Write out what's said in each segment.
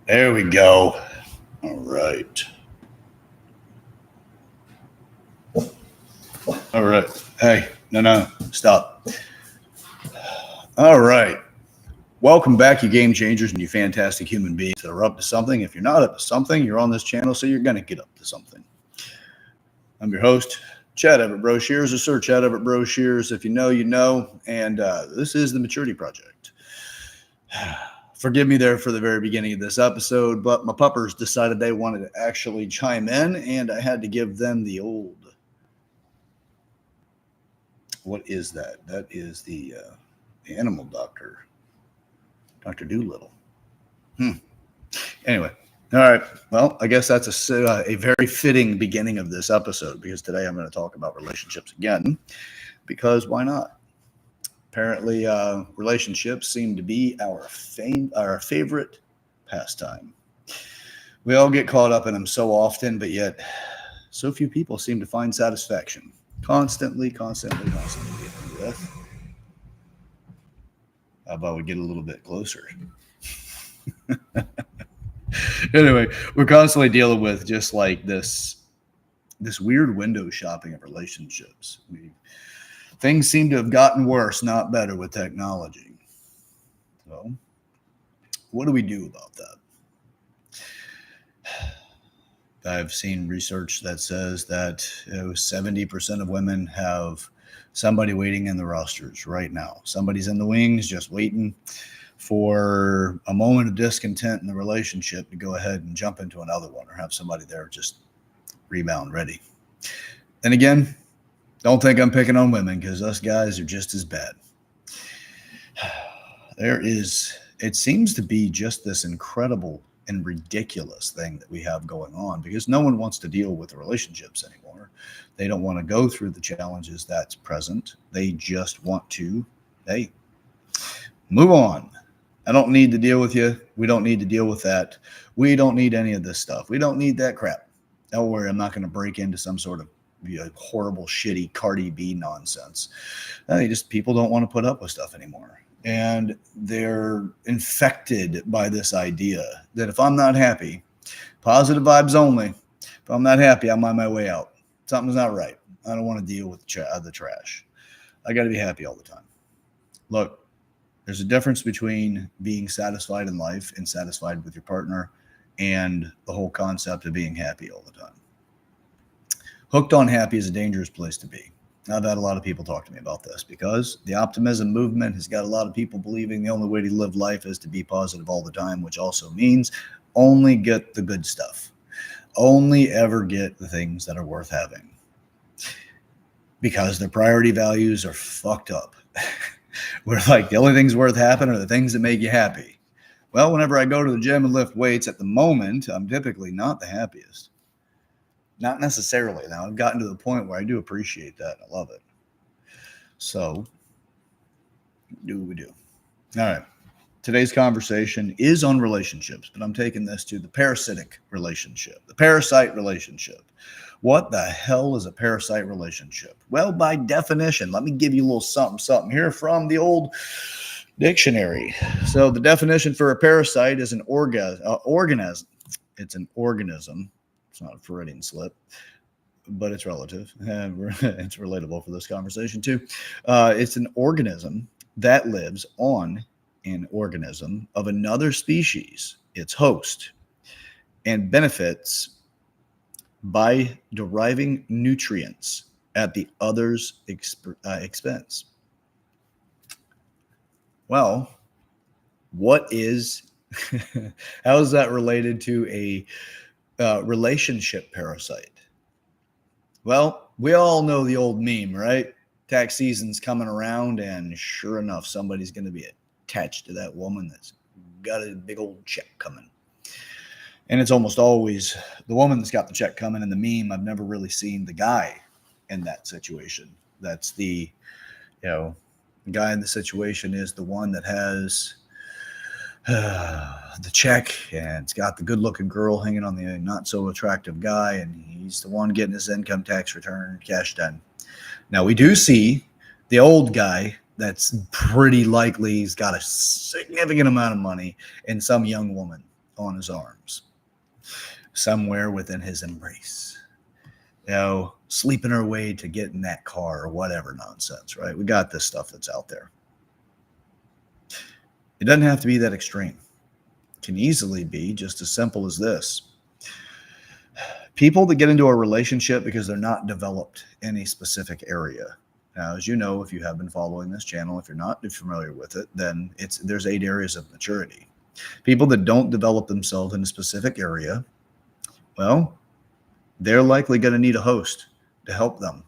There we go. All right. All right. Hey, no, stop. All right. Welcome back, you game changers and you fantastic human beings that are up to something. If you're not up to something, you're on this channel, so you're going to get up to something. I'm your host, Chad Everett Broshears, or Sir Chad Everett Broshears. If you know, you know. And this is the Maturity Project. Forgive me there for the very beginning of this episode, but my puppers decided they wanted to actually chime in, and I had to give them the old. What is that? That is the animal doctor, Dr. Doolittle. Anyway, all right. Well, I guess that's a very fitting beginning of this episode because today I'm going to talk about relationships again because why not? Apparently, relationships seem to be our favorite pastime. We all get caught up in them so often, but yet so few people seem to find satisfaction. Constantly dealing with. How about we get a little bit closer? Anyway, we're constantly dealing with just like this weird window shopping of relationships. Things seem to have gotten worse, not better with technology. So, what do we do about that? I've seen research that says that 70% of women have somebody waiting in the rosters right now. Somebody's in the wings just waiting for a moment of discontent in the relationship to go ahead and jump into another one or have somebody there just rebound ready. And again, don't think I'm picking on women because us guys are just as bad. It seems to be just this incredible and ridiculous thing that we have going on because no one wants to deal with the relationships anymore. They don't want to go through the challenges that's present. They just want to, move on. I don't need to deal with you. We don't need to deal with that. We don't need any of this stuff. We don't need that crap. Don't worry, I'm not going to break into some sort of horrible, shitty Cardi B nonsense. People don't want to put up with stuff anymore. And they're infected by this idea that if I'm not happy, positive vibes only, if I'm not happy, I'm on my way out. Something's not right. I don't want to deal with the trash. I got to be happy all the time. Look, there's a difference between being satisfied in life and satisfied with your partner and the whole concept of being happy all the time. Hooked on happy is a dangerous place to be. I've had a lot of people talk to me about this because the optimism movement has got a lot of people believing the only way to live life is to be positive all the time, which also means only get the good stuff. Only ever get the things that are worth having because their priority values are fucked up. We're like, the only things worth having are the things that make you happy. Well, whenever I go to the gym and lift weights at the moment, I'm typically not the happiest. Not necessarily. Now, I've gotten to the point where I do appreciate that. I love it. So, do what we do. All right. Today's conversation is on relationships, but I'm taking this to the parasitic relationship, the parasite relationship. What the hell is a parasite relationship? Well, by definition, let me give you a little something here from the old dictionary. So, the definition for a parasite is an organism. It's an organism. It's not a Freudian slip, but it's relative. It's relatable for this conversation too. It's an organism that lives on an organism of another species, its host, and benefits by deriving nutrients at the other's expense. Well, how is that related to a relationship parasite? Well, we all know the old meme, right? Tax season's coming around, and sure enough, somebody's going to be attached to that woman that's got a big old check coming. And it's almost always the woman that's got the check coming. In the meme, I've never really seen the guy in that situation. That's the guy in the situation is the one that has the check, and it's got the good-looking girl hanging on the not-so-attractive guy, and he's the one getting his income tax return cashed in. Now, we do see the old guy that's pretty likely he's got a significant amount of money and some young woman on his arms, somewhere within his embrace. Sleeping our way to get in that car or whatever nonsense, right? We got this stuff that's out there. It doesn't have to be that extreme. It can easily be just as simple as this. People that get into a relationship because they're not developed in a specific area. Now, as you know, if you have been following this channel, if you're not familiar with it, then there's 8 areas of maturity. People that don't develop themselves in a specific area, well, they're likely going to need a host to help them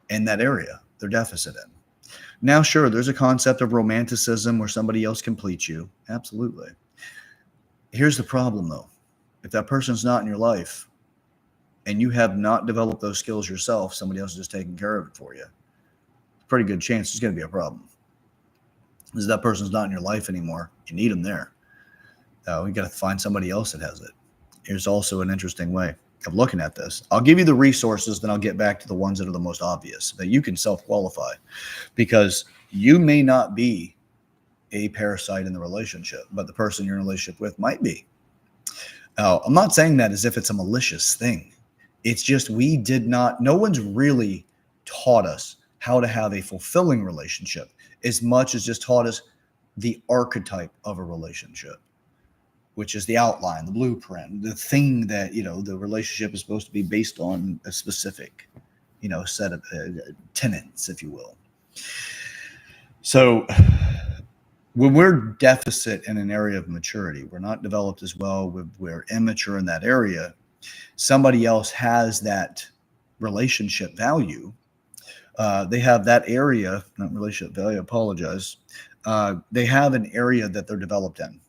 in that area they're deficit in. Now, sure, there's a concept of romanticism where somebody else completes you. Absolutely. Here's the problem, though. If that person's not in your life and you have not developed those skills yourself, somebody else is just taking care of it for you. Pretty good chance there's going to be a problem. Because that person's not in your life anymore. You need them there. You got to find somebody else that has it. Here's also an interesting way of looking at this. I'll give you the resources, then I'll get back to the ones that are the most obvious that you can self-qualify, because you may not be a parasite in the relationship, but the person you're in a relationship with might be. Now, I'm not saying that as if it's a malicious thing. It's just no one's really taught us how to have a fulfilling relationship as much as just taught us the archetype of a relationship, which is the outline, the blueprint, the thing that, the relationship is supposed to be based on a specific, set of tenets, if you will. So when we're deficit in an area of maturity, we're not developed as well, we're immature in that area, somebody else has that relationship value. They have that area, not relationship value, I apologize. They have an area that they're developed in.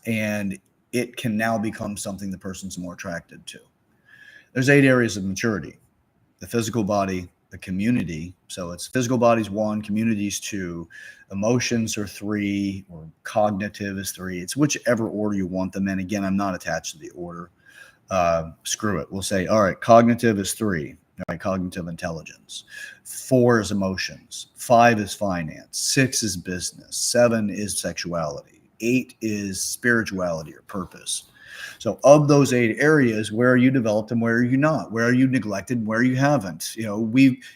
And it can now become something the person's more attracted to. There's 8 areas of maturity: the physical body, the community. So it's physical body's 1, community's 2, emotions are 3, or cognitive is 3. It's whichever order you want them in. Again, I'm not attached to the order. Screw it. We'll say, all right, cognitive is 3. All right, cognitive intelligence. 4 is emotions. 5 is finance. 6 is business. 7 is sexuality. 8 is spirituality or purpose. So of those 8 areas, where are you developed and where are you not? Where are you neglected and where you haven't?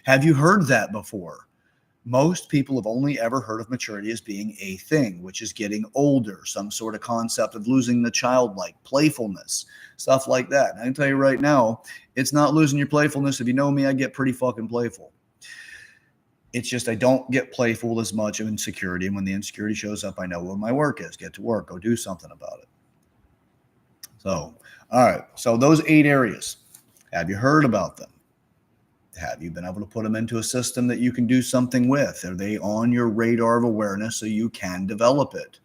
Have you heard that before? Most people have only ever heard of maturity as being a thing, which is getting older, some sort of concept of losing the childlike playfulness, stuff like that. And I can tell you right now, it's not losing your playfulness. If you know me, I get pretty fucking playful. It's just I don't get playful as much of insecurity. And when the insecurity shows up, I know where my work is. Get to work. Go do something about it. So, all right. So those 8 areas, have you heard about them? Have you been able to put them into a system that you can do something with? Are they on your radar of awareness so you can develop it?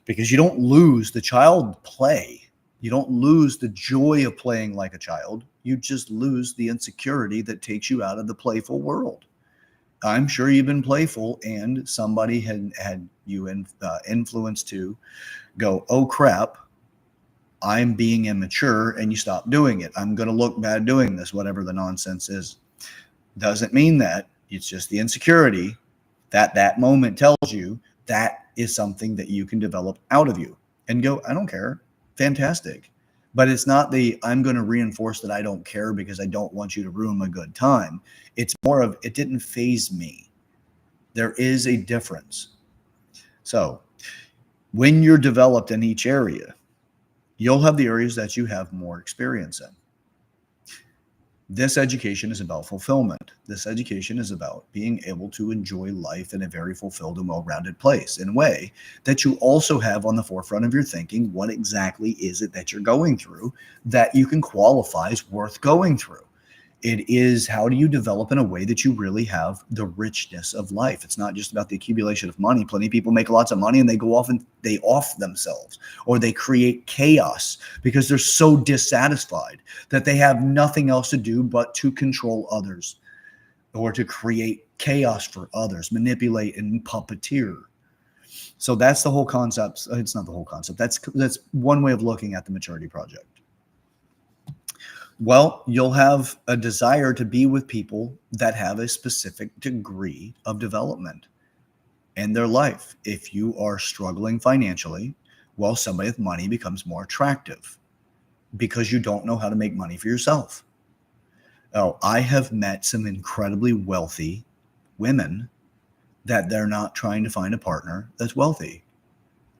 Because you don't lose the child play. You don't lose the joy of playing like a child. You just lose the insecurity that takes you out of the playful world. I'm sure you've been playful and somebody had you influenced to go, oh crap, I'm being immature, and you stop doing it. I'm going to look bad doing this, whatever the nonsense is. Doesn't mean that. It's just the insecurity that moment tells you that is something that you can develop out of you and go, I don't care. Fantastic. But it's not I'm going to reinforce that I don't care because I don't want you to ruin my good time. It's more of, it didn't faze me. There is a difference. So when you're developed in each area, you'll have the areas that you have more experience in. This education is about fulfillment. This education is about being able to enjoy life in a very fulfilled and well-rounded place in a way that you also have on the forefront of your thinking, what exactly is it that you're going through that you can qualify as worth going through. It is, how do you develop in a way that you really have the richness of life? It's not just about the accumulation of money. Plenty of people make lots of money and they go off and they off themselves, or they create chaos because they're so dissatisfied that they have nothing else to do but to control others or to create chaos for others, manipulate and puppeteer. So that's the whole concept. It's not the whole concept. That's one way of looking at the maturity project. Well, you'll have a desire to be with people that have a specific degree of development in their life. If you are struggling financially, Well, somebody with money becomes more attractive because you don't know how to make money for yourself. Oh, I have met some incredibly wealthy women that they're not trying to find a partner that's wealthy.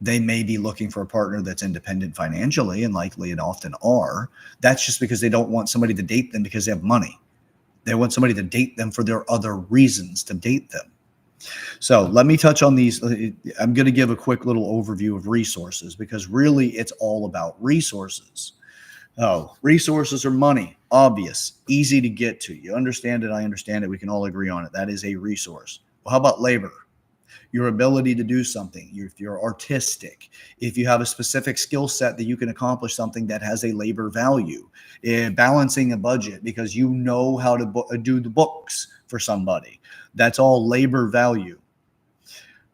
They may be looking for a partner that's independent financially, and likely and often are. That's just because they don't want somebody to date them because they have money. They want somebody to date them for their other reasons to date them. So let me touch on these. I'm going to give a quick little overview of resources because really it's all about resources. Oh, resources are money, obvious, easy to get to. You understand it. I understand it. We can all agree on it. That is a resource. Well, how about labor? Your ability to do something. If you're artistic, if you have a specific skill set that you can accomplish something that has a labor value, balancing a budget because you know how to do the books for somebody. That's all labor value.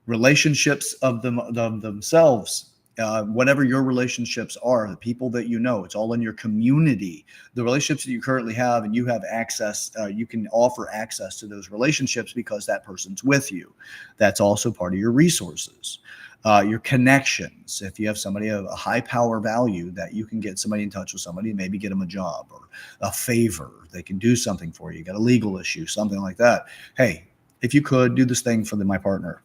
Relationships of themselves, whatever your relationships are, the people that you know, it's all in your community. The relationships that you currently have, and you have access, you can offer access to those relationships because that person's with you. That's also part of your resources. Your connections. If you have somebody of a high power value that you can get somebody in touch with somebody, maybe get them a job or a favor, they can do something for you. You got a legal issue, something like that. Hey, if you could do this thing for my partner,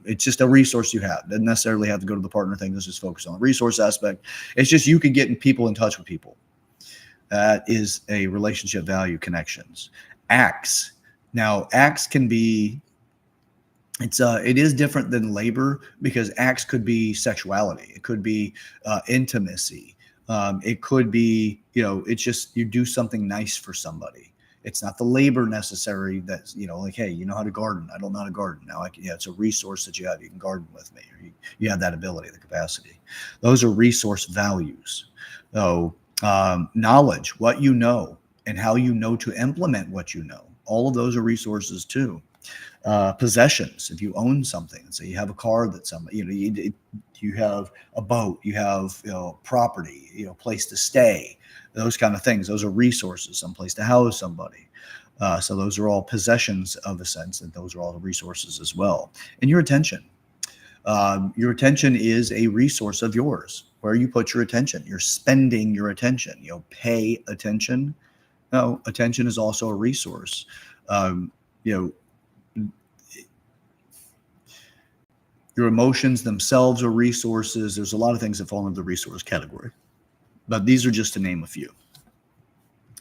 it's just a resource you have. Doesn't necessarily have to go to the partner thing. Let's just focus on the resource aspect. It's just you can get people in touch with people. That is a relationship value, connections. Acts. Now, acts can be, it is different than labor because acts could be sexuality. It could be intimacy. It could be, it's just you do something nice for somebody. It's not the labor necessary that's, like, hey, you know how to garden. I don't know how to garden. Now, it's a resource that you have. You can garden with me. Or you have that ability, the capacity. Those are resource values. So knowledge, what you know and how you know to implement what you know. All of those are resources too. Possessions. If you own something, so you have a car that somebody, you have a boat, you have, property, place to stay, those kind of things. Those are resources, some place to house somebody. So those are all possessions of a sense, and those are all the resources as well. And your attention. Your attention is a resource of yours. Where you put your attention, you're spending your attention. Pay attention. No, attention is also a resource. Your emotions themselves are resources. There's a lot of things that fall into the resource category, but these are just to name a few.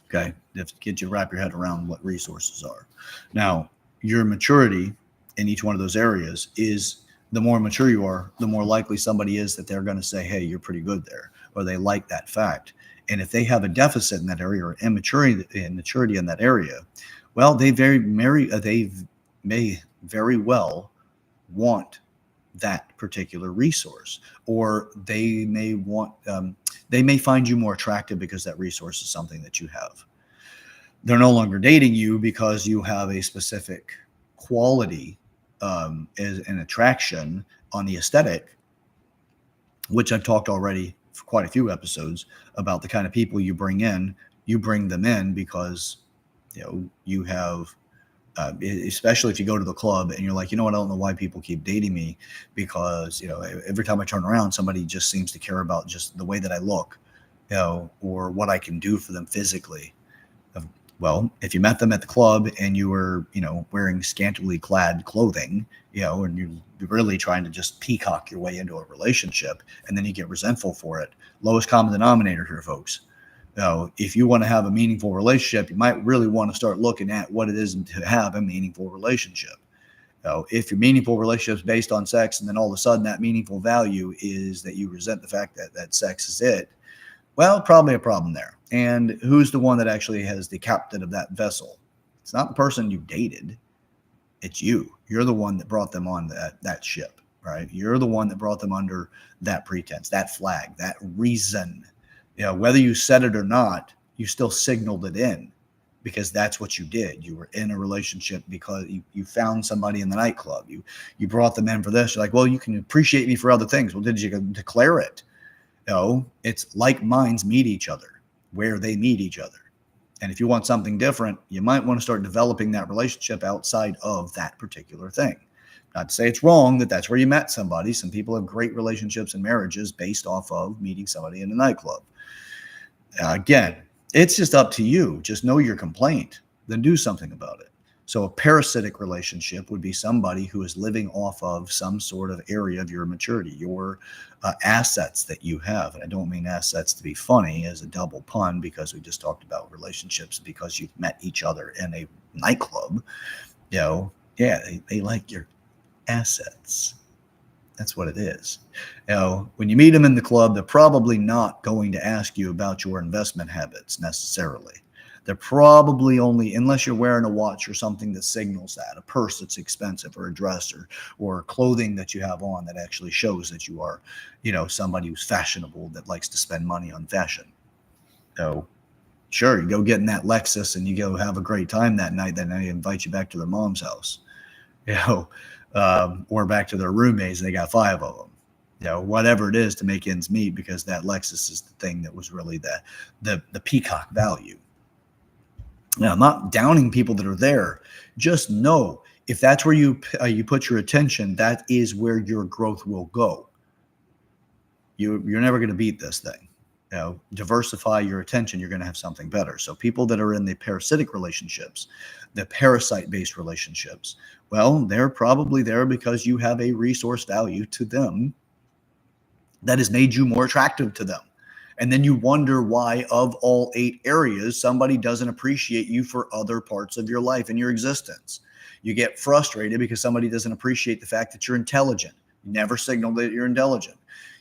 Okay, you have to get you wrap your head around what resources are. Now, your maturity in each one of those areas is, the more mature you are, the more likely somebody is that they're going to say, hey, you're pretty good there, or they like that fact. And if they have a deficit in that area or immaturity in that area, well, they may very well want that particular resource, or they may find you more attractive because that resource is something that you have. They're no longer dating you because you have a specific quality as an attraction on the aesthetic, which I've talked already for quite a few episodes about the kind of people you bring in. You bring them in because you have especially if you go to the club and you're like, I don't know why people keep dating me, because every time I turn around, somebody just seems to care about just the way that I look, or what I can do for them physically. Well, if you met them at the club and you were wearing scantily clad clothing, and you're really trying to just peacock your way into a relationship, and then you get resentful for it. Lowest common denominator here, folks. If you want to have a meaningful relationship, you might really want to start looking at what it is to have a meaningful relationship. If your meaningful relationship is based on sex, and then all of a sudden that meaningful value is that you resent the fact that sex is it, well, probably a problem there. And who's the one that actually has the captain of that vessel? It's not the person you dated. It's you. You're the one that brought them on that ship, right? You're the one that brought them under that pretense, that flag, that reason. Whether you said it or not, you still signaled it in, because that's what you did. You were in a relationship because you found somebody in the nightclub. You brought them in for this. You're like, well, you can appreciate me for other things. Well, did you declare it? No, it's like minds meet each other where they meet each other. And if you want something different, you might want to start developing that relationship outside of that particular thing. Not to say it's wrong that that's where you met somebody. Some people have great relationships and marriages based off of meeting somebody in a nightclub. Again, it's just up to you. Just know your complaint, then do something about it. So a parasitic relationship would be somebody who is living off of some sort of area of your maturity, your assets that you have. And I don't mean assets to be funny as a double pun, because we just talked about relationships because you've met each other in a nightclub. Yeah, they like your assets. That's what it is. When you meet them in the club, they're probably not going to ask you about your investment habits necessarily. They're probably only, unless you're wearing a watch or something that signals that, a purse that's expensive, or a dress, or clothing that you have on that actually shows that you are, somebody who's fashionable, that likes to spend money on fashion. So sure, you go get in that Lexus and you go have a great time that night. Then they invite you back to their mom's house, or back to their roommates. They got 5 of them, whatever it is to make ends meet, because that Lexus is the thing that was really the peacock value. Now, I'm not downing people that are there. Just know, if that's where you put your attention, that is where your growth will go. You're never going to beat this thing. Diversify your attention. You're going to have something better. So people that are in the parasitic relationships, the parasite-based relationships, well, they're probably there because you have a resource value to them that has made you more attractive to them. And then you wonder why, of all 8 areas, somebody doesn't appreciate you for other parts of your life and your existence. You get frustrated because somebody doesn't appreciate the fact that you're intelligent. You never signaled that you're intelligent.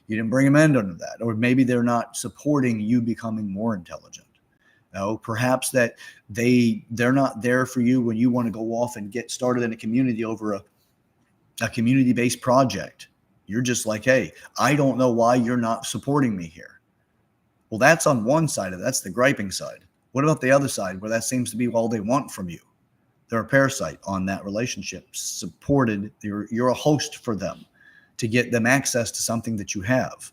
You didn't bring them in under that. Or maybe they're not supporting you becoming more intelligent. Perhaps that they're not there for you when you want to go off and get started in a community over a community-based project. You're just like, hey, I don't know why you're not supporting me here. Well, that's on one side of it. That's the griping side. What about the other side, where that seems to be all they want from you? They're a parasite on that relationship. Supported, you're a host for them to get them access to something that you have.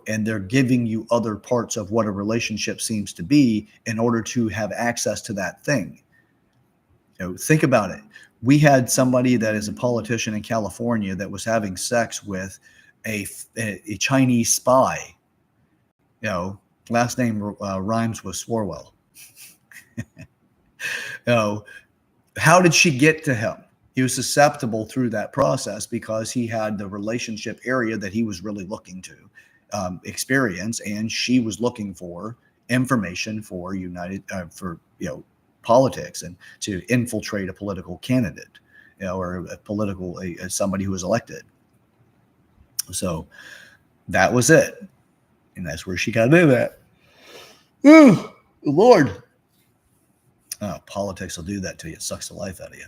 And they're giving you other parts of what a relationship seems to be in order to have access to that thing. Think about it. We had somebody that is a politician in California that was having sex with a Chinese spy. Last name rhymes with Swarwell. How did she get to him? He was susceptible through that process because he had the relationship area that he was really looking to experience, and she was looking for information for politics and to infiltrate a political candidate, or a political somebody who was elected. So that was it. And that's where she got to do that. Oh, Lord. Politics will do that to you. It sucks the life out of you.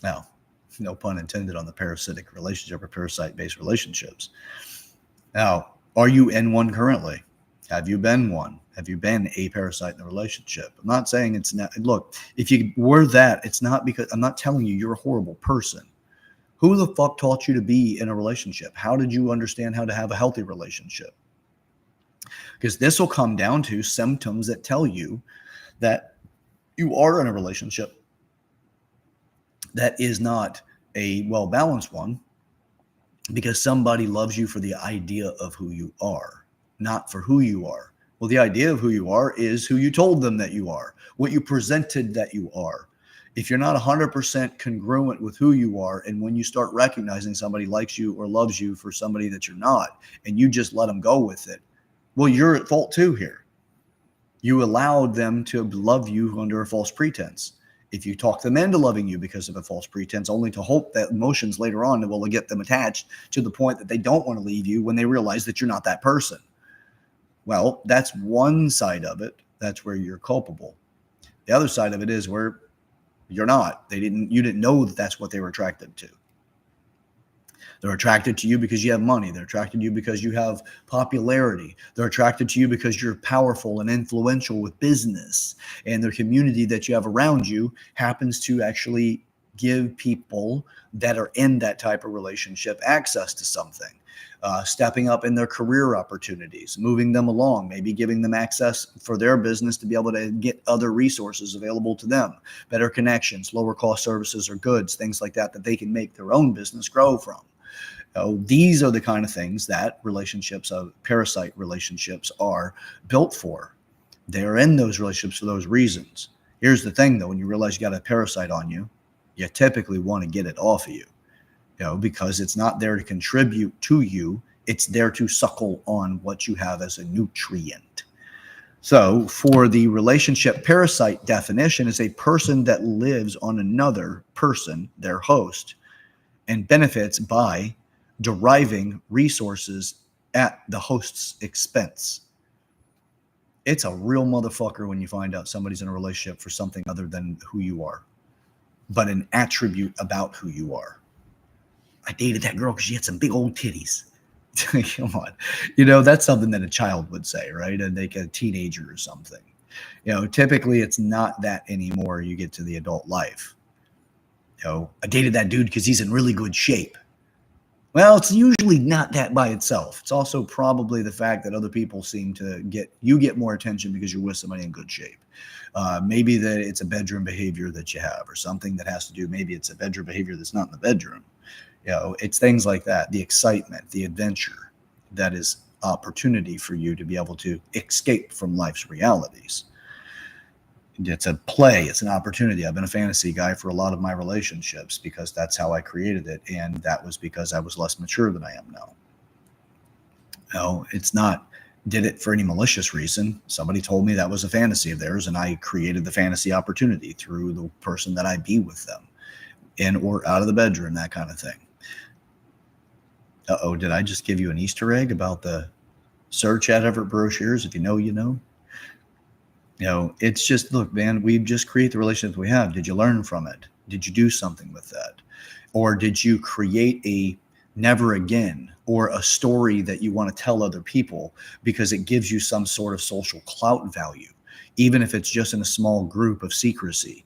Now, no pun intended on the parasitic relationship or parasite-based relationships. Now, are you in one currently? Have you been one? Have you been a parasite in a relationship? I'm not saying it's not. Look, if you were that, it's not because I'm not telling you you're a horrible person. Who the fuck taught you to be in a relationship? How did you understand how to have a healthy relationship? Because this will come down to symptoms that tell you that you are in a relationship that is not a well-balanced one, because somebody loves you for the idea of who you are, not for who you are. Well, the idea of who you are is who you told them that you are, what you presented that you are. If you're not 100% congruent with who you are, and when you start recognizing somebody likes you or loves you for somebody that you're not, and you just let them go with it, well, you're at fault too here. You allowed them to love you under a false pretense. If you talk them into loving you because of a false pretense, only to hope that emotions later on will get them attached to the point that they don't want to leave you when they realize that you're not that person. Well, that's one side of it. That's where you're culpable. The other side of it is where you're not. You didn't know that that's what they were attracted to. They're attracted to you because you have money. They're attracted to you because you have popularity. They're attracted to you because you're powerful and influential with business. And the community that you have around you happens to actually give people that are in that type of relationship access to something. stepping up in their career opportunities, moving them along, maybe giving them access for their business to be able to get other resources available to them, better connections, lower cost services or goods, things like that, that they can make their own business grow from. These are the kind of things that relationships, parasite relationships, are built for. They're in those relationships for those reasons. Here's the thing, though: when you realize you got a parasite on you, you typically want to get it off of you, because it's not there to contribute to you. It's there to suckle on what you have as a nutrient. So for the relationship parasite definition, is a person that lives on another person, their host, and benefits by deriving resources at the host's expense. It's a real motherfucker when you find out somebody's in a relationship for something other than who you are, but an attribute about who you are. I dated that girl because she had some big old titties. Come on. That's something that a child would say, right? And like a teenager or something. Typically it's not that anymore. You get to the adult life. I dated that dude because he's in really good shape. Well, it's usually not that by itself. It's also probably the fact that other people seem to get more attention because you're with somebody in good shape. Maybe that it's a bedroom behavior that you have, or something that has to do, maybe it's a bedroom behavior that's not in the bedroom. It's things like that. The excitement, the adventure, that is opportunity for you to be able to escape from life's realities. It's a play. It's an opportunity. I've been a fantasy guy for a lot of my relationships because that's how I created it. And that was because I was less mature than I am now. It's not did it for any malicious reason. Somebody told me that was a fantasy of theirs, and I created the fantasy opportunity through the person that I be with them, in or out of the bedroom, that kind of thing. Did I just give you an Easter egg about the search ad effort brochures? If you know, you know. It's just, look, man, we just create the relationships we have. Did you learn from it? Did you do something with that? Or did you create a never again, or a story that you want to tell other people because it gives you some sort of social clout value, even if it's just in a small group of secrecy?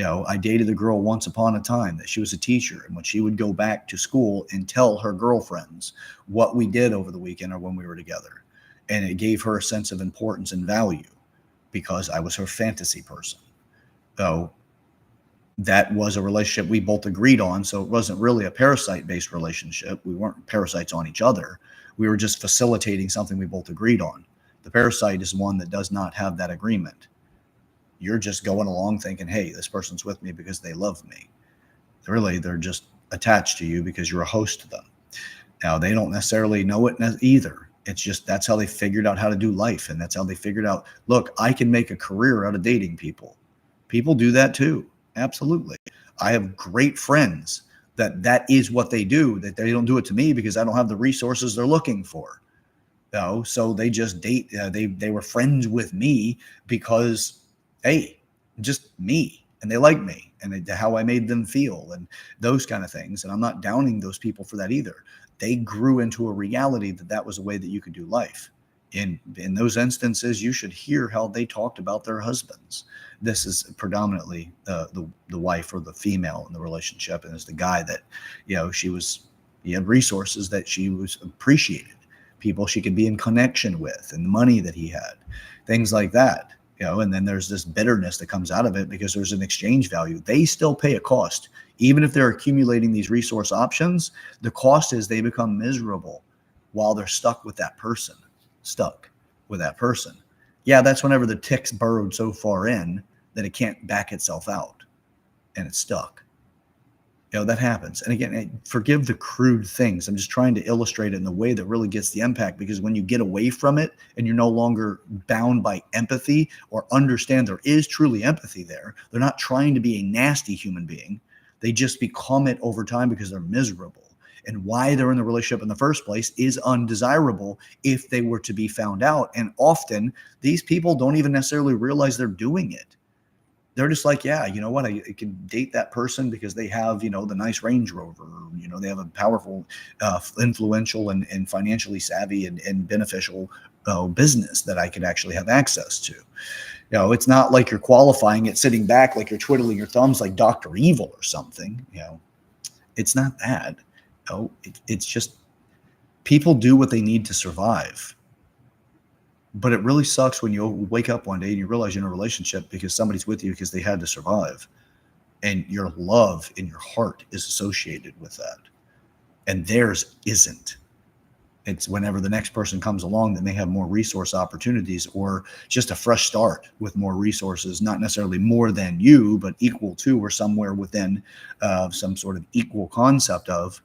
I dated a girl once upon a time that she was a teacher, and when she would go back to school and tell her girlfriends what we did over the weekend or when we were together, and it gave her a sense of importance and value, because I was her fantasy person. So that was a relationship we both agreed on. So it wasn't really a parasite-based relationship. We weren't parasites on each other. We were just facilitating something we both agreed on. The parasite is one that does not have that agreement. You're just going along thinking, hey, this person's with me because they love me. Really, they're just attached to you because you're a host to them. Now, they don't necessarily know it either. It's just that's how they figured out how to do life. And that's how they figured out, look, I can make a career out of dating people. People do that too. Absolutely. I have great friends that is what they do, that they don't do it to me because I don't have the resources they're looking for. So they just date. They were friends with me because, hey, just me. And they like me and how I made them feel and those kind of things. And I'm not downing those people for that either. They grew into a reality that was a way that you could do life. In those instances, you should hear how they talked about their husbands. This is predominantly the wife or the female in the relationship, and it's the guy that, he had resources that she was appreciated, people she could be in connection with, and the money that he had, things like that. And then there's this bitterness that comes out of it because there's an exchange value. They still pay a cost. Even if they're accumulating these resource options, the cost is they become miserable while they're stuck with that person. Yeah, that's whenever the tick's burrowed so far in that it can't back itself out and it's stuck. That happens. And again, forgive the crude things. I'm just trying to illustrate it in a way that really gets the impact, because when you get away from it and you're no longer bound by empathy or understand there is truly empathy there, they're not trying to be a nasty human being. They just become it over time because they're miserable. And why they're in the relationship in the first place is undesirable if they were to be found out. And often these people don't even necessarily realize they're doing it. They're just like, yeah, you know what? I can date that person because they have, the nice Range Rover. They have a powerful, influential, and financially savvy and beneficial business that I could actually have access to. It's not like you're qualifying it sitting back like you're twiddling your thumbs like Dr. Evil or something. It's not that. It's just People do what they need to survive. But it really sucks when you wake up one day and you realize you're in a relationship because somebody's with you because they had to survive. And your love in your heart is associated with that. And theirs isn't. It's whenever the next person comes along that may have more resource opportunities or just a fresh start with more resources, not necessarily more than you, but equal to or somewhere within some sort of equal concept of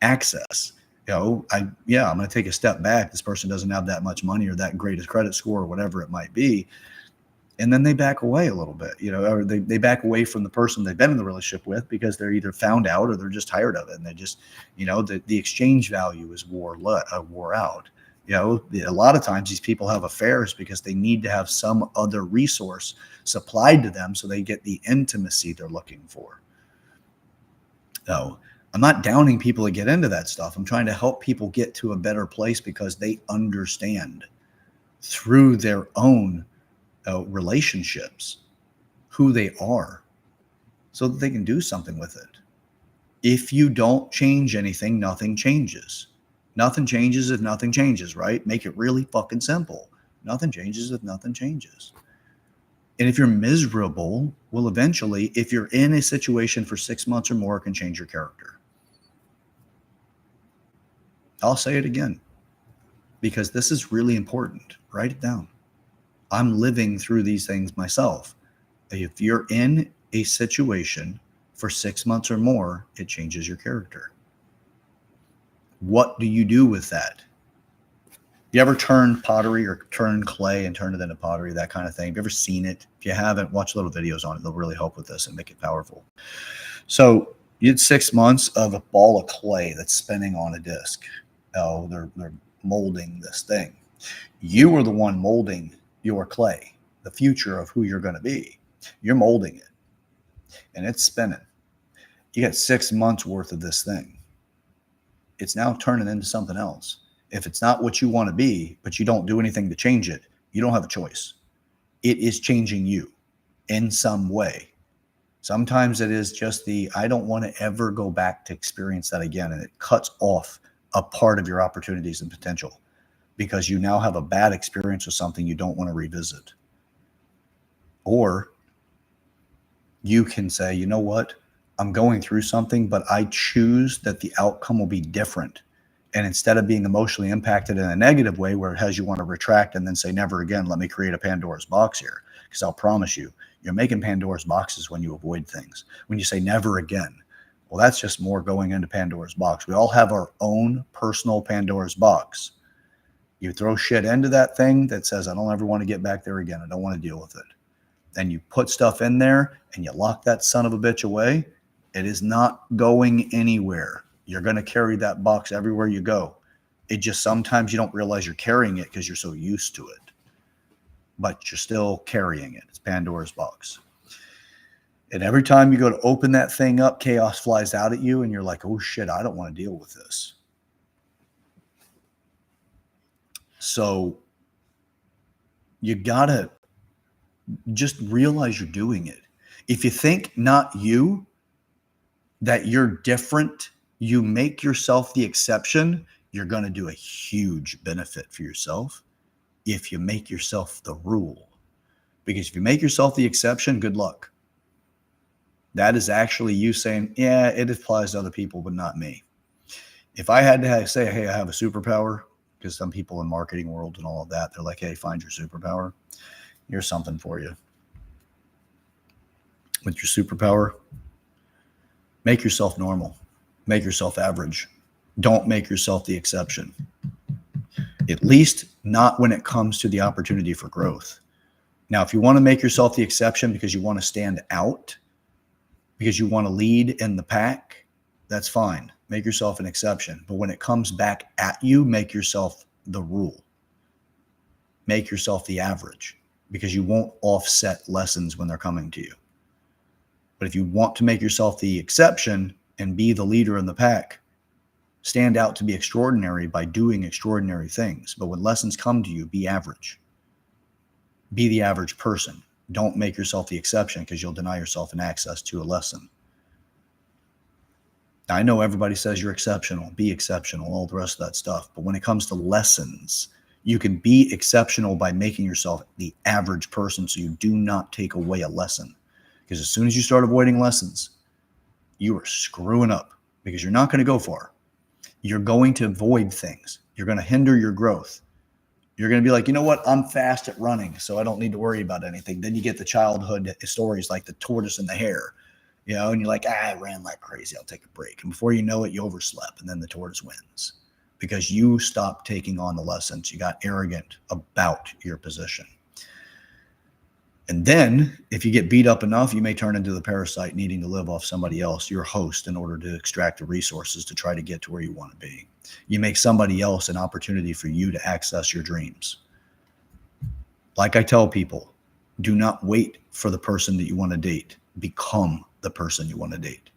access. I'm going to take a step back. This person doesn't have that much money or that great a credit score or whatever it might be. And then they back away a little bit, or they back away from the person they've been in the relationship with because they're either found out or they're just tired of it. And they just, the exchange value is wore out. A lot of times these people have affairs because they need to have some other resource supplied to them so they get the intimacy they're looking for. So I'm not downing people to get into that stuff. I'm trying to help people get to a better place because they understand through their own relationships who they are so that they can do something with it. If you don't change anything, nothing changes. Nothing changes if nothing changes, right? Make it really fucking simple. Nothing changes if nothing changes. And if you're miserable, well, eventually, if you're in a situation for 6 months or more, it can change your character. I'll say it again because this is really important. Write it down. I'm living through these things myself. If you're in a situation for 6 months or more, it changes your character. What do you do with that? You ever turn pottery or turn clay and turn it into pottery, that kind of thing? Have you ever seen it? If you haven't, watch little videos on it. They'll really help with this and make it powerful. So you had 6 months of a ball of clay that's spinning on a disc. Oh, they're molding this thing. You were the one molding your clay, the future of who you're going to be. You're molding it and it's spinning. You got 6 months worth of this thing. It's now turning into something else. If it's not what you want to be, but you don't do anything to change it, you don't have a choice. It is changing you in some way. Sometimes it is just I don't want to ever go back to experience that again. And it cuts off a part of your opportunities and potential because you now have a bad experience with something you don't want to revisit. Or you can say, you know what? I'm going through something, but I choose that the outcome will be different. And instead of being emotionally impacted in a negative way where it has you want to retract and then say, never again, let me create a Pandora's box here. Because I'll promise you, you're making Pandora's boxes when you avoid things. When you say never again, well, that's just more going into Pandora's box. We all have our own personal Pandora's box. You throw shit into that thing that says, I don't ever want to get back there again. I don't want to deal with it. Then you put stuff in there and you lock that son of a bitch away. It is not going anywhere. You're going to carry that box everywhere you go. It just sometimes you don't realize you're carrying it because you're so used to it. But you're still carrying it. It's Pandora's box. And every time you go to open that thing up, chaos flies out at you and you're like, oh shit, I don't want to deal with this. So you got to just realize you're doing it. If you think not you, that you're different, you make yourself the exception, you're going to do a huge benefit for yourself if you make yourself the rule. Because if you make yourself the exception, good luck. That is actually you saying, yeah, it applies to other people, but not me. If I had to say, hey, I have a superpower, because some people in marketing world and all of that, they're like, hey, find your superpower. Here's something for you. With your superpower, make yourself normal. Make yourself average. Don't make yourself the exception. At least not when it comes to the opportunity for growth. Now, if you want to make yourself the exception because you want to stand out, because you want to lead in the pack, that's fine. Make yourself an exception. But when it comes back at you, make yourself the rule. Make yourself the average because you won't offset lessons when they're coming to you. But if you want to make yourself the exception and be the leader in the pack, stand out to be extraordinary by doing extraordinary things. But when lessons come to you, be average. Be the average person. Don't make yourself the exception because you'll deny yourself an access to a lesson. I know everybody says you're exceptional, be exceptional, all the rest of that stuff. But when it comes to lessons, you can be exceptional by making yourself the average person so you do not take away a lesson. Because as soon as you start avoiding lessons, you are screwing up because you're not going to go far. You're going to avoid things. You're going to hinder your growth. You're going to be like, you know what? I'm fast at running, so I don't need to worry about anything. Then you get the childhood stories like the tortoise and the hare, and you're like, I ran like crazy. I'll take a break. And before you know it, you overslept, and then the tortoise wins because you stopped taking on the lessons. You got arrogant about your position. And then if you get beat up enough, you may turn into the parasite needing to live off somebody else, your host, in order to extract the resources to try to get to where you want to be. You make somebody else an opportunity for you to access your dreams. Like I tell people, do not wait for the person that you want to date. Become the person you want to date.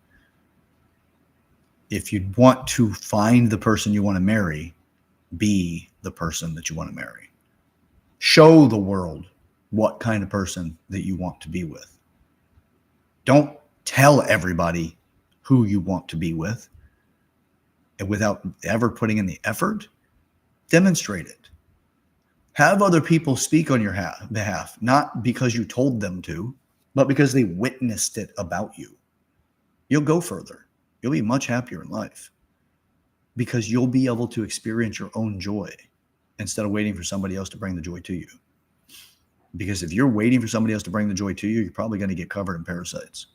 If you want to find the person you want to marry, be the person that you want to marry. Show the world what kind of person that you want to be with. Don't tell everybody who you want to be with, and without ever putting in the effort, demonstrate it. Have other people speak on your behalf, not because you told them to, but because they witnessed it about you. You'll go further. You'll be much happier in life because you'll be able to experience your own joy instead of waiting for somebody else to bring the joy to you. Because if you're waiting for somebody else to bring the joy to you, you're probably going to get covered in parasites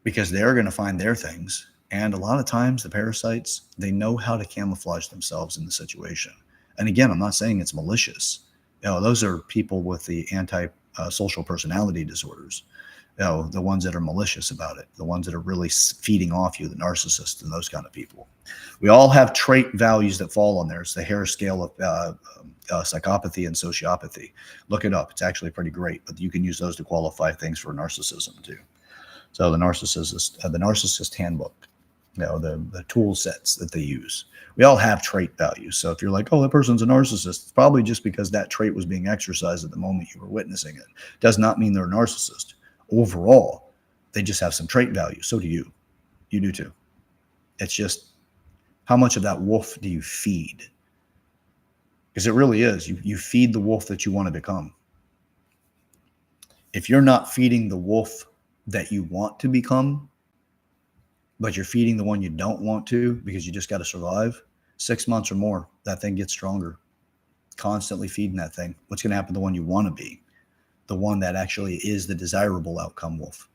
because they're going to find their things. And a lot of times the parasites, they know how to camouflage themselves in the situation. And again, I'm not saying it's malicious. Those are people with the anti-social personality disorders. The ones that are malicious about it, the ones that are really feeding off you, the narcissists and those kind of people. We all have trait values that fall on there. It's the Hare scale of psychopathy and sociopathy. Look it up. It's actually pretty great, but you can use those to qualify things for narcissism too. So the narcissist handbook, the tool sets that they use. We all have trait values. So if you're like, oh, that person's a narcissist, it's probably just because that trait was being exercised at the moment you were witnessing it. Does not mean they're a narcissist. Overall, they just have some trait value. So do you. You do too. It's just how much of that wolf do you feed? Because it really is. You feed the wolf that you want to become. If you're not feeding the wolf that you want to become, but you're feeding the one you don't want to because you just got to survive, 6 months or more, that thing gets stronger. Constantly feeding that thing. What's going to happen to the one you want to be? The one that actually is the desirable outcome wolf.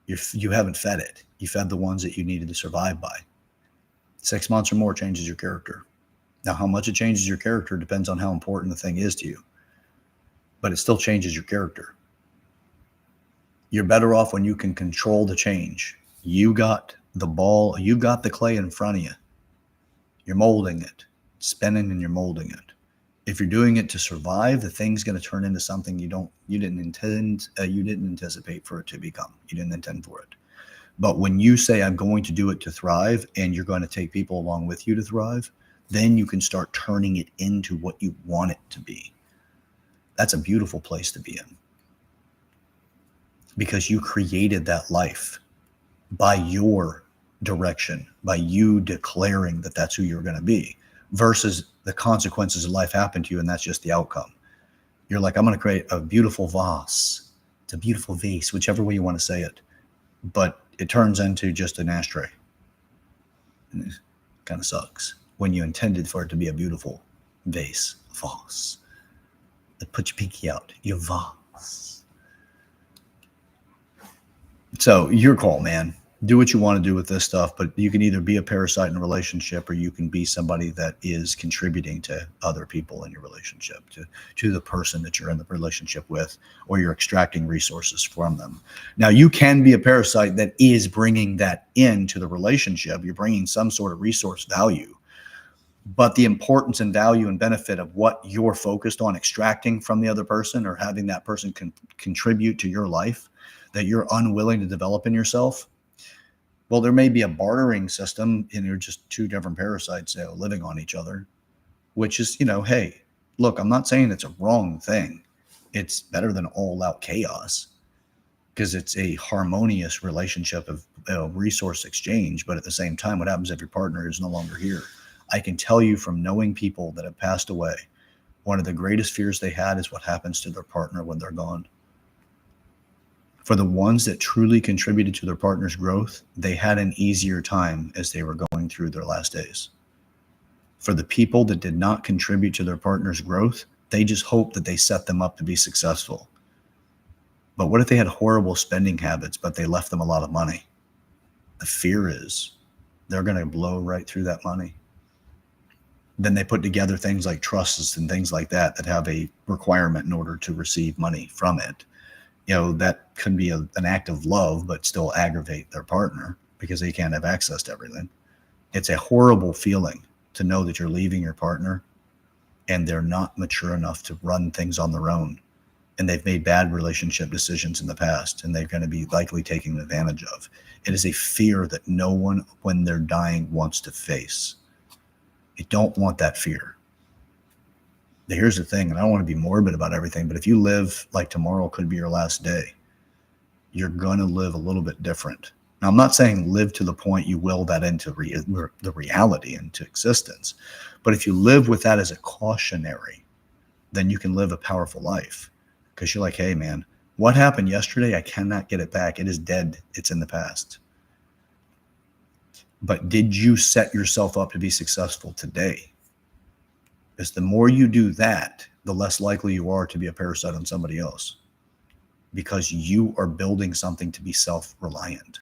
You haven't fed it. You fed the ones that you needed to survive by. 6 months or more changes your character. Now, how much it changes your character depends on how important the thing is to you. But it still changes your character. You're better off when you can control the change. You got the ball, you got the clay in front of you. You're molding it, spinning and you're molding it. If you're doing it to survive, the thing's going to turn into something you didn't anticipate for it to become. You didn't intend for it. But when you say, I'm going to do it to thrive, and you're going to take people along with you to thrive, then you can start turning it into what you want it to be. That's a beautiful place to be in. Because you created that life by your direction, by you declaring that that's who you're going to be, versus the consequences of life happen to you, and that's just the outcome. You're like, I'm going to create a beautiful vase. It's a beautiful vase, whichever way you want to say it. But it turns into just an ashtray. And it kind of sucks when you intended for it to be a beautiful vase. Put your pinky out, your vase. So your call, man. Do what you want to do with this stuff, but you can either be a parasite in a relationship, or you can be somebody that is contributing to other people in your relationship, to the person that you're in the relationship with, or you're extracting resources from them. Now, you can be a parasite that is bringing that into the relationship. You're bringing some sort of resource value, but the importance and value and benefit of what you're focused on extracting from the other person, or having that person contribute to your life that you're unwilling to develop in yourself. Well, there may be a bartering system, and you're just two different parasites living on each other, which is, hey, look, I'm not saying it's a wrong thing. It's better than all out chaos. because it's a harmonious relationship of resource exchange. But at the same time, what happens if your partner is no longer here? I can tell you from knowing people that have passed away, one of the greatest fears they had is what happens to their partner when they're gone. For the ones that truly contributed to their partner's growth, they had an easier time as they were going through their last days. For the people that did not contribute to their partner's growth, they just hoped that they set them up to be successful. But what if they had horrible spending habits, but they left them a lot of money? The fear is they're going to blow right through that money. Then they put together things like trusts and things like that that have a requirement in order to receive money from it. That could be an act of love, but still aggravate their partner because they can't have access to everything. It's a horrible feeling to know that you're leaving your partner and they're not mature enough to run things on their own. And they've made bad relationship decisions in the past, and they're going to be likely taken advantage of. It is a fear that no one, when they're dying, wants to face. You don't want that fear. Here's the thing, and I don't want to be morbid about everything, but if you live like tomorrow could be your last day, you're going to live a little bit different. Now, I'm not saying live to the point you will that into the reality, into existence. But if you live with that as a cautionary, then you can live a powerful life. Because you're like, hey, man, what happened yesterday? I cannot get it back. It is dead. It's in the past. But did you set yourself up to be successful today? Because the more you do that, the less likely you are to be a parasite on somebody else. Because you are building something to be self-reliant.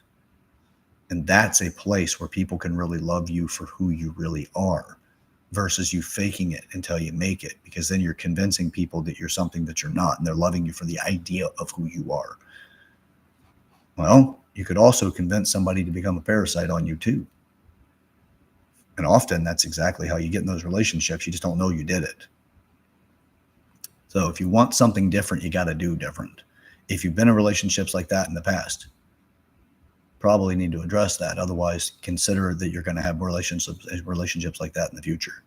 And that's a place where people can really love you for who you really are versus you faking it until you make it, because then you're convincing people that you're something that you're not, and they're loving you for the idea of who you are. Well, you could also convince somebody to become a parasite on you too. And often that's exactly how you get in those relationships. You just don't know you did it. So if you want something different, you got to do different. If you've been in relationships like that in the past, probably need to address that. Otherwise, consider that you're going to have relationships like that in the future.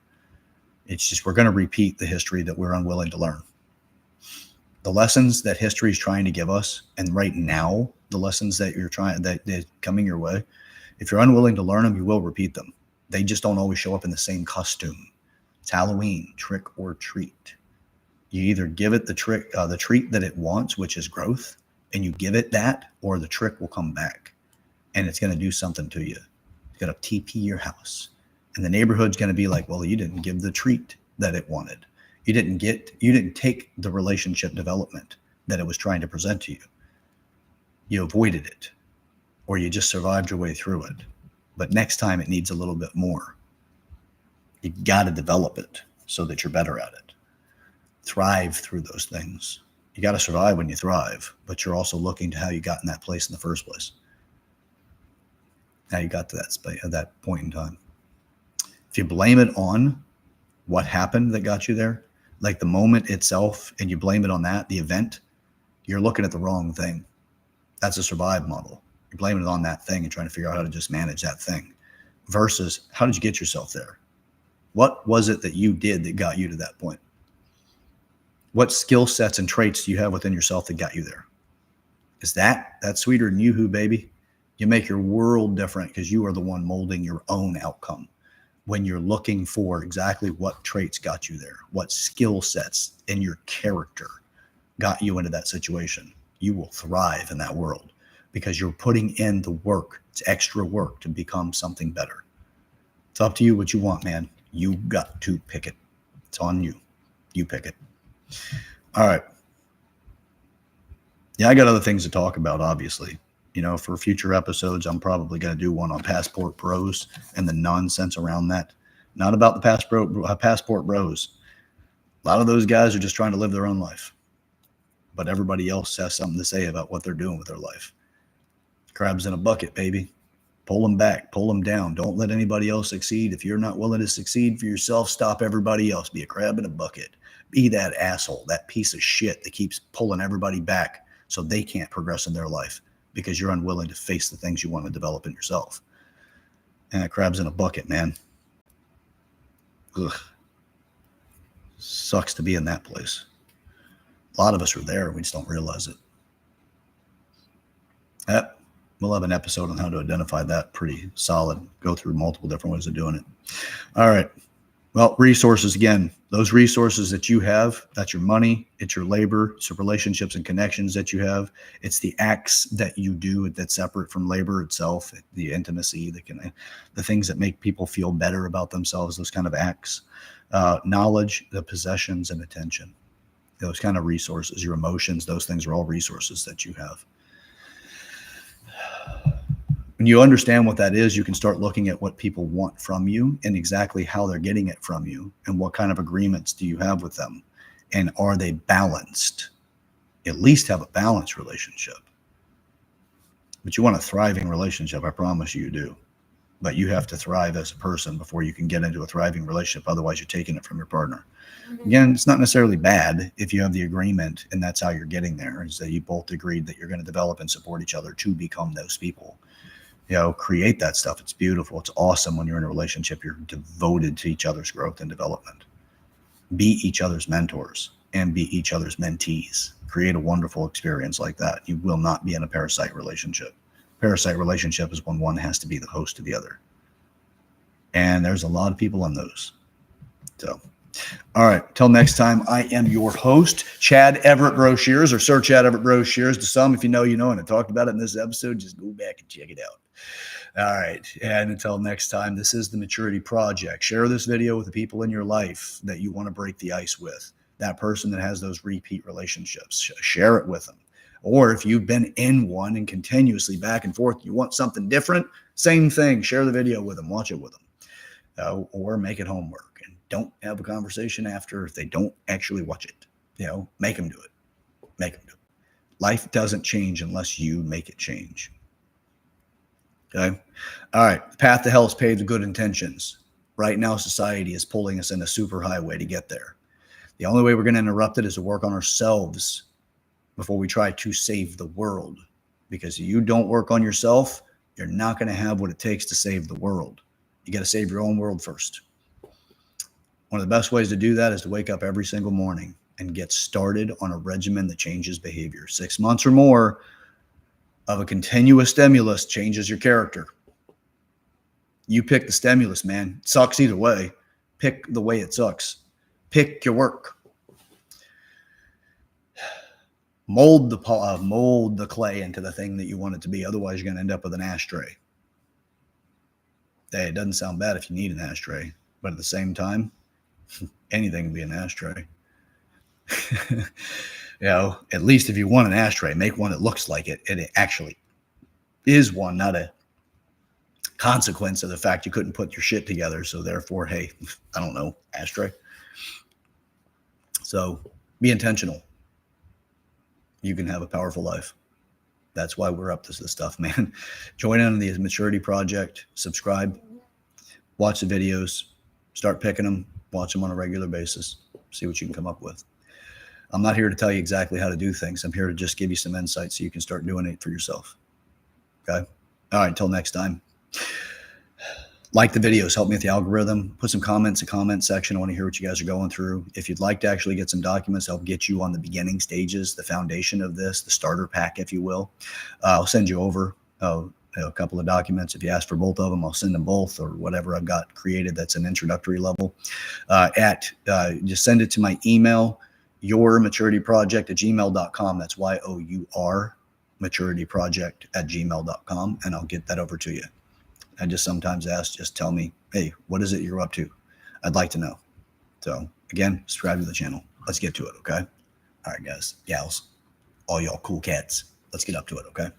It's just we're going to repeat the history that we're unwilling to learn. The lessons that history is trying to give us, and right now, the lessons that that coming your way, if you're unwilling to learn them, you will repeat them. They just don't always show up in the same costume. It's Halloween, trick or treat. You either give it the treat that it wants, which is growth, and you give it that, or the trick will come back. And it's going to do something to you. It's going to TP your house. And the neighborhood's going to be like, well, you didn't give the treat that it wanted. You didn't take the relationship development that it was trying to present to you. You avoided it, or you just survived your way through it. But next time it needs a little bit more. You got to develop it so that you're better at it. Thrive through those things. You got to survive when you thrive, but you're also looking to how you got in that place in the first place. How you got to that point in time. If you blame it on what happened that got you there, like the moment itself, and you blame it on that, the event, you're looking at the wrong thing. That's a survive model. You're blaming it on that thing and trying to figure out how to just manage that thing versus how did you get yourself there? What was it that you did that got you to that point? What skill sets and traits do you have within yourself that got you there? Is that's sweeter than you-hoo, baby? You make your world different because you are the one molding your own outcome. When you're looking for exactly what traits got you there, what skill sets in your character got you into that situation, you will thrive in that world because you're putting in the work. It's extra work to become something better. It's up to you what you want, man. You got to pick it. It's on you. You pick it. All right. Yeah, I got other things to talk about, obviously. For future episodes, I'm probably going to do one on passport bros and the nonsense around that. Not about the passport bros. A lot of those guys are just trying to live their own life. But everybody else has something to say about what they're doing with their life. Crabs in a bucket, baby. Pull them back. Pull them down. Don't let anybody else succeed. If you're not willing to succeed for yourself, stop everybody else. Be a crab in a bucket. Be that asshole, that piece of shit that keeps pulling everybody back so they can't progress in their life. Because you're unwilling to face the things you want to develop in yourself. And crabs in a bucket, man. Ugh. Sucks to be in that place. A lot of us are there. We just don't realize it. Yep. We'll have an episode on how to identify that pretty solid. Go through multiple different ways of doing it. All right. Well, resources again, those resources that you have, that's your money, it's your labor, it's the relationships and connections that you have. It's the acts that you do that's separate from labor itself, the intimacy, the things that make people feel better about themselves, those kind of acts, knowledge, the possessions and attention, those kind of resources, your emotions, those things are all resources that you have. When you understand what that is, you can start looking at what people want from you and exactly how they're getting it from you and what kind of agreements do you have with them and are they balanced? At least have a balanced relationship. But you want a thriving relationship, I promise you do. But you have to thrive as a person before you can get into a thriving relationship. Otherwise, you're taking it from your partner. Again, it's not necessarily bad if you have the agreement and that's how you're getting there, is that you both agreed that you're going to develop and support each other to become those people. Create that stuff. It's beautiful. It's awesome when you're in a relationship. You're devoted to each other's growth and development. Be each other's mentors and be each other's mentees. Create a wonderful experience like that. You will not be in a parasite relationship. Parasite relationship is when one has to be the host of the other. And there's a lot of people in those. So, all right. Till next time, I am your host, Chad Everett Brochures, or Sir Chad Everett Brochures. To some, if you know, you know, and I talked about it in this episode, just go back and check it out. All right. And until next time, this is the Maturity Project. Share this video with the people in your life that you want to break the ice with. That person that has those repeat relationships. Share it with them. Or if you've been in one and continuously back and forth, you want something different, same thing. Share the video with them. Watch it with them. Or make it homework. And don't have a conversation after if they don't actually watch it. Make them do it. Make them do it. Life doesn't change unless you make it change. Okay. All right. The path to hell is paved with good intentions. Right now, society is pulling us in a super highway to get there. The only way we're going to interrupt it is to work on ourselves before we try to save the world. Because if you don't work on yourself, you're not going to have what it takes to save the world. You got to save your own world first. One of the best ways to do that is to wake up every single morning and get started on a regimen that changes behavior. 6 months or more of a continuous stimulus changes your character. You pick the stimulus, man. It sucks either way. Pick the way it sucks. Pick your work. Mold the clay into the thing that you want it to be. Otherwise, you're going to end up with an ashtray. Hey, it doesn't sound bad if you need an ashtray, but at the same time, anything can be an ashtray. At least if you want an ashtray, make one that looks like it, and it actually is one, not a consequence of the fact you couldn't put your shit together. So therefore, hey, I don't know, ashtray. So be intentional. You can have a powerful life. That's why we're up to this stuff, man. Join in on the Maturity Project. Subscribe. Watch the videos. Start picking them. Watch them on a regular basis. See what you can come up with. I'm not here to tell you exactly how to do things. I'm here to just give you some insight so you can start doing it for yourself. Okay? All right, until next time. Like the videos. Help me with the algorithm. Put some comments in the comment section. I want to hear what you guys are going through. If you'd like to actually get some documents, help get you on the beginning stages, the foundation of this, the starter pack, if you will. I'll send you over a couple of documents. If you ask for both of them, I'll send them both or whatever I've got created that's an introductory level. Just send it to my email, yourmaturityproject@gmail.com. That's YOUR maturityproject@gmail.com, and I'll get that over to you. I just sometimes ask, just tell me, hey, what is it you're up to? I'd like to know. So again, subscribe to the channel. Let's get to it, okay? All right, guys, gals, all y'all cool cats. Let's get up to it, okay?